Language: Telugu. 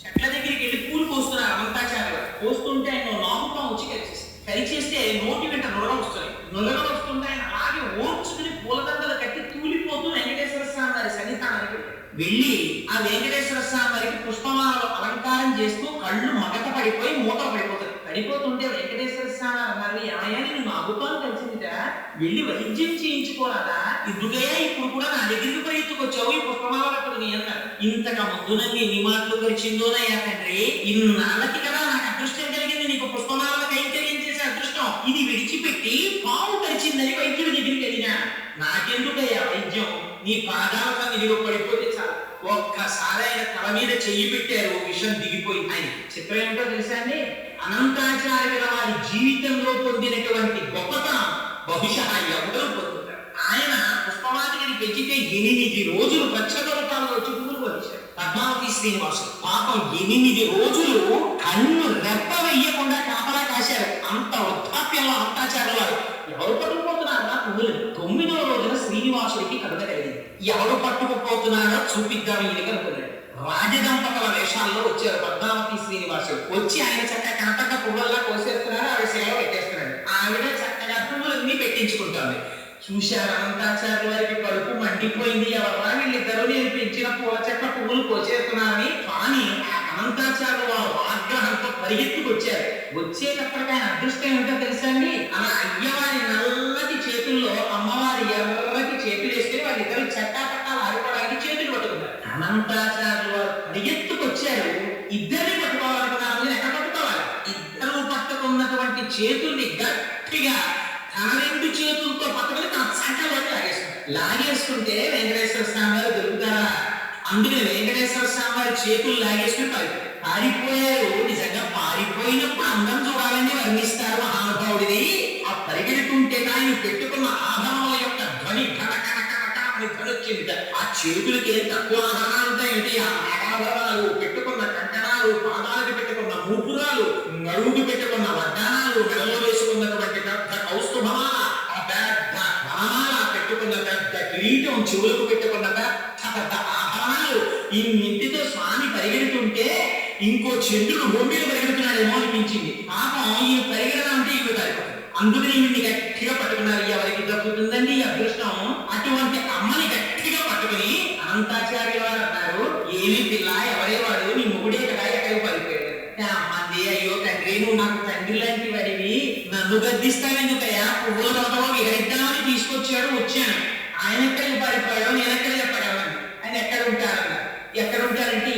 చెట్ల దగ్గరికి వెళ్ళి పూలు కోస్తున్నారు అనంతాచార్య కోస్తుంటే ఆయన నాగుపాం వచ్చి కరిచేస్తే నోటి వెంట నురగ వస్తుంది. నురగ వస్తుంటే ఆయన అలాగే ఓర్చుకుని పూలదండలు కట్టి తూలిపోతూ వెంకటేశ్వర స్వామి వారి సన్నిధానానికి వెళ్ళి ఆ వెంకటేశ్వర స్వామి వారికి పుష్పమాలలో అలంకారం చేస్తూ కళ్ళు మగత పడిపోయి మూత పడిపోతాయి. పడిపోతుంటే వెంకటేశ్వర స్వామి అన్నారు, ఏమయ్యా నేను నాగుపాం కలిసిందిరా, వెళ్ళి వైద్యం చేయించుకోరాదా, ఎందుకయ్యా ఇప్పుడు కూడా నా దగ్గరికి పరిగెత్తుకొచ్చావు ఈ పుష్పమాల కట్టుకుని అన్నారు. ఇంతకు ముందు నన్ను ఎన్ని మాటలు పరిచిందోనయ్యా తండ్రి, ఇన్నాళ్ళకి కదా నాకు అదృష్టం కలిగింది, నీకు పుష్పమాల కైంకర్యం చేసే అదృష్టం, ఇది విడిచిపెట్టి పాము పరిచిందని వైద్యుడి దగ్గరికి వెళ్ళినా, నాకెందుకయ్యా వైద్యం, నీ పాదాల సన్నిధిలో పడిపోతే చాలు. ఒక్కసారి ఆయన తల మీద చెయ్యి పెట్టారు, విషం దిగిపోయింది. ఆయన చిత్రం ఏమిటో తెలుసా అండి, అనంతాచార్యుల వారి జీవితంలో పొందినటువంటి గొప్పతనం బహుశా ఎవరూ పొందుతారు. ఆయన పుష్పవాటిని పెంచితే 8 రోజులు ప్రచ్ఛద రూపాల్లో వచ్చి పువ్వులు వచ్చారు. పద్మావతి శ్రీనివాసులు పాపం 8 రోజులు కన్ను రెప్ప వెయ్యకుండా కాపలా కాశారు. అంత వృద్ధాప్యంలో అనంతాచార్యుల వారు ఎవరు పట్టుకుపోతున్నారా పువ్వులు. 9వ రోజున శ్రీనివాసుడికి కరుణ కలిగింది. ఎవరు పట్టుకుపోతున్నారో చూపిద్దాం ఈయనకి అనుకున్నాడు. రాజదంపతుల వేషాల్లో వచ్చారు పద్మావతి శ్రీనివాసుడు. వచ్చి ఆయన చక్కగా కనపడ్డ పువ్వుల్లా కోసేస్తున్నారు, ఆవిడ సేవ పెట్టేస్తున్నాడు. ఆవిడ చక్కగా పువ్వులన్నీ పెట్టించుకుంటుంది. చూశారు అనంతాచార్య వారికి కడుపు మండిపోయింది, ఎవరా వీళ్ళిద్దరూ నేను పెంచిన పూల చెట్ల పువ్వులు కోసేస్తున్నారని. కానీ అనంతాచార్య వారు ఆగ్రహంతో పరిగెత్తుకొచ్చారు. వచ్చేటప్పటికి ఆయన అదృష్టం ఏమిటో తెలుసా అండి, అలా అయ్యవారి నల్లటి చేతుల్లో అమ్మవారి ఎర్రటి చేతులు వేసుకుని వాళ్ళిద్దరు చట్టా పట్టాలు ఆడుకోవడానికి చేతులు పట్టుకున్నారు. అనంతాచార్య వారు పరిగెత్తుకొచ్చారు, ఇద్దరిని పట్టుకోవాలనుకున్నారు. మీరు ఎక్కడ పట్టుకోవాలి, ఇద్దరు పట్టుకున్నటువంటి చేతుల్ని గట్టిగా తన 2 చేతులతో పట్టుకుని తన సంకల్లోకి లాగేసుకుంటే వెంకటేశ్వర స్వామి వారు దొరుకుతారా. అందుకని వెంకటేశ్వర స్వామి వారి చేతులు లాగేసుకుని పారిపోయారు. నిజంగా పారిపోయినప్పుడు అందం చూడాలని వర్ణిస్తారు మహానుభావుడిని. ఆ పరిగెడుతుంటే ఆయన పెట్టుకున్న ఆభరణముల యొక్క ధ్వని అని ధ్వనొచ్చింది. ఆ చేతులకి ఏం తక్కువ ఆభరణాలు ఉంటాయంటే, ఆ ఆభరణాలు, పెట్టుకున్న కంకణాలు, పాదాలకు పెట్టుకున్న మూపురాలు, నడువుకు పెట్టుకున్న వడ్డానాలు, మెడలో వేసుకున్నటువంటి పెద్ద కౌస్తుభమాల, ఆ పెద్ద వనమాల, పెట్టుకున్న పెద్ద కిరీటం, చెవులకు పెట్టుకున్న పెద్ద ఆభరణాలు, ఇన్నింటితో స్వామి పరిగెడుతుంటే ఇంకో చంద్రుడు భూమిలో పరిగెడుతున్నాడేమో అనిపించింది. పాపం ఈ పరిగెడడం అంటే ఇవి పరిగెడతారు. అందుకని వీడిని గట్టిగా పట్టుకున్నారు. ఎవరికి దక్కుతుందండి ఈ అదృష్టం. అటువంటి అమ్మని గట్టిగా పట్టుకుని అనంతాచార్య వారు అన్నారు, ఏమి పిల్ల, ఎవరే వాడు, నీ మొగుడే కదా, ఎక్కడికి పడిపోయాడు. అమ్మంది, అయ్యో తండ్రి, నువ్వు నాకు తండ్రి లాంటి వాడివి, నన్ను గద్దిస్తావెందుకయ్యా, పువ్వుల తోటలో విహరిద్దామని తీసుకొచ్చాడు, వచ్చాను. ఆయన ఎక్కడికి పడిపోయాడో నేను ఎక్కడ చెప్పగలను, ఆయన ఎక్కడ ఉంటారన్నారు. ఎక్కడ ఉంటారంటే